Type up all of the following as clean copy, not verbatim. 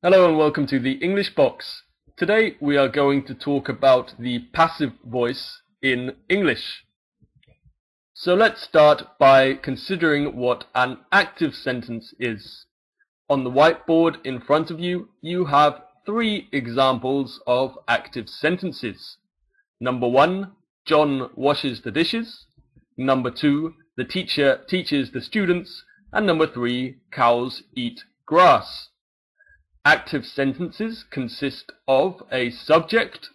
Hello and welcome to the English Box. Today we are going to talk about the passive voice in English. So let's start by considering what an active sentence is. On the whiteboard in front of you, you have three examples of active sentences. Number 1, John washes the dishes. Number 2, the teacher teaches the students. And number 3, cows eat grass. Active sentences consist of a subject,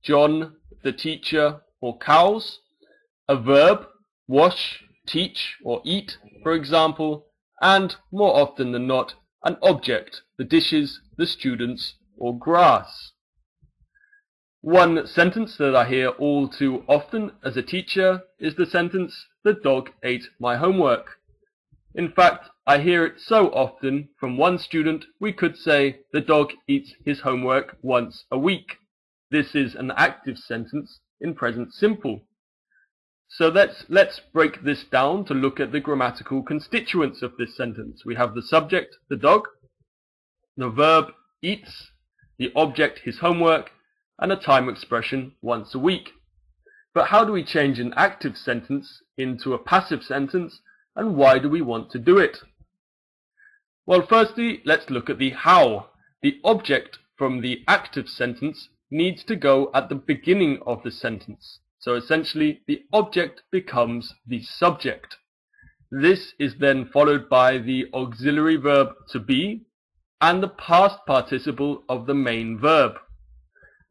John, the teacher, or cows, a verb, wash, teach, or eat, for example, and, more often than not, an object, the dishes, the students, or grass. One sentence that I hear all too often as a teacher is the sentence, "The dog ate my homework." In fact, I hear it so often from one student we could say the dog eats his homework once a week. This is an active sentence in present simple. So let's break this down to look at the grammatical constituents of this sentence. We have the subject, the dog, the verb, eats, the object, his homework, and a time expression, once a week. But how do we change an active sentence into a passive sentence, and why do we want to do it? Well, firstly, let's look at the how. The object from the active sentence needs to go at the beginning of the sentence. So essentially, the object becomes the subject. This is then followed by the auxiliary verb to be and the past participle of the main verb.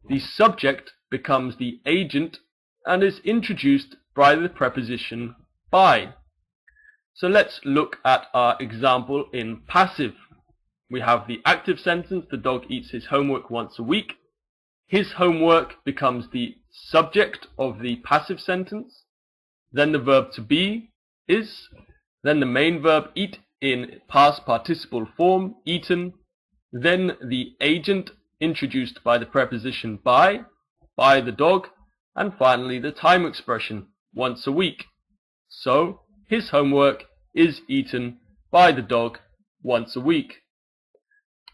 The subject becomes the agent and is introduced by the preposition by. So let's look at our example in passive. We have the active sentence, the dog eats his homework once a week. His homework becomes the subject of the passive sentence. Then the verb to be is. Then the main verb eat in past participle form, eaten. Then the agent introduced by the preposition by the dog. And finally the time expression, once a week. So his homework is eaten by the dog once a week.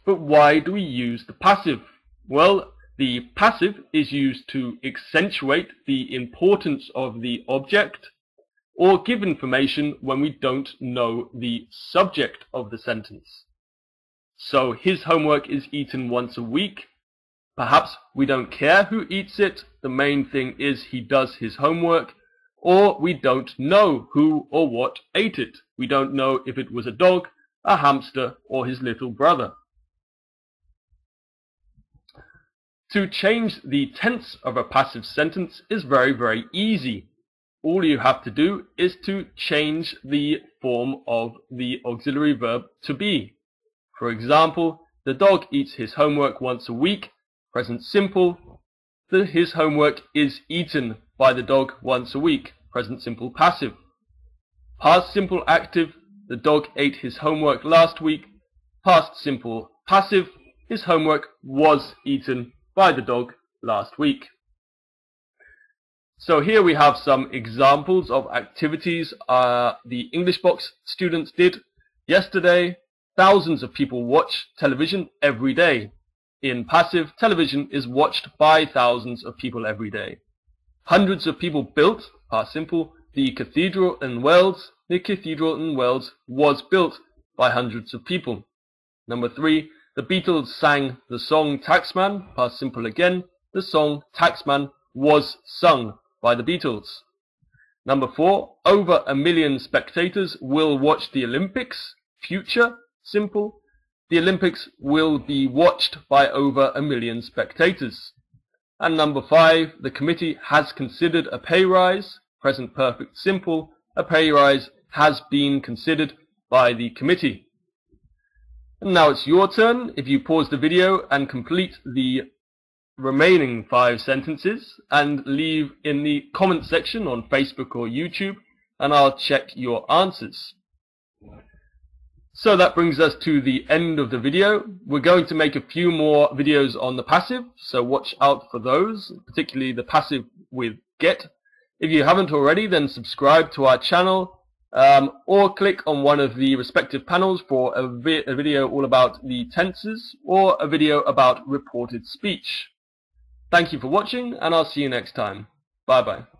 But why do we use the passive? Well, the passive is used to accentuate the importance of the object or give information when we don't know the subject of the sentence. So his homework is eaten once a week. Perhaps we don't care who eats it. The main thing is he does his homework. Or we don't know who or what ate it. We don't know if it was a dog, a hamster, or his little brother. To change the tense of a passive sentence is very, very easy. All you have to do is to change the form of the auxiliary verb to be. For example, the dog eats his homework once a week. Present simple. His homework is eaten by the dog once a week. Present simple passive. Past simple active. The dog ate his homework last week. Past simple passive. His homework was eaten by the dog last week. So here we have some examples of activities the English Box students did yesterday. Thousands of people watch television every day. In passive, television is watched by thousands of people every day. Hundreds of people built, past simple, the cathedral in Wales. The cathedral in Wales was built by hundreds of people. Number 3, the Beatles sang the song Taxman, past simple again. The song Taxman was sung by the Beatles. Number 4, over 1 million spectators will watch the Olympics, future, simple. The Olympics will be watched by over 1 million spectators. And number 5, the committee has considered a pay rise, present perfect simple. A pay rise has been considered by the committee. And now it's your turn. If you pause the video and complete the remaining 5 sentences and leave in the comment section on Facebook or YouTube, and I'll check your answers. So that brings us to the end of the video. We're going to make a few more videos on the passive, so watch out for those, particularly the passive with get. If you haven't already, then subscribe to our channel or click on one of the respective panels for a video all about the tenses or a video about reported speech. Thank you for watching, and I'll see you next time. Bye bye.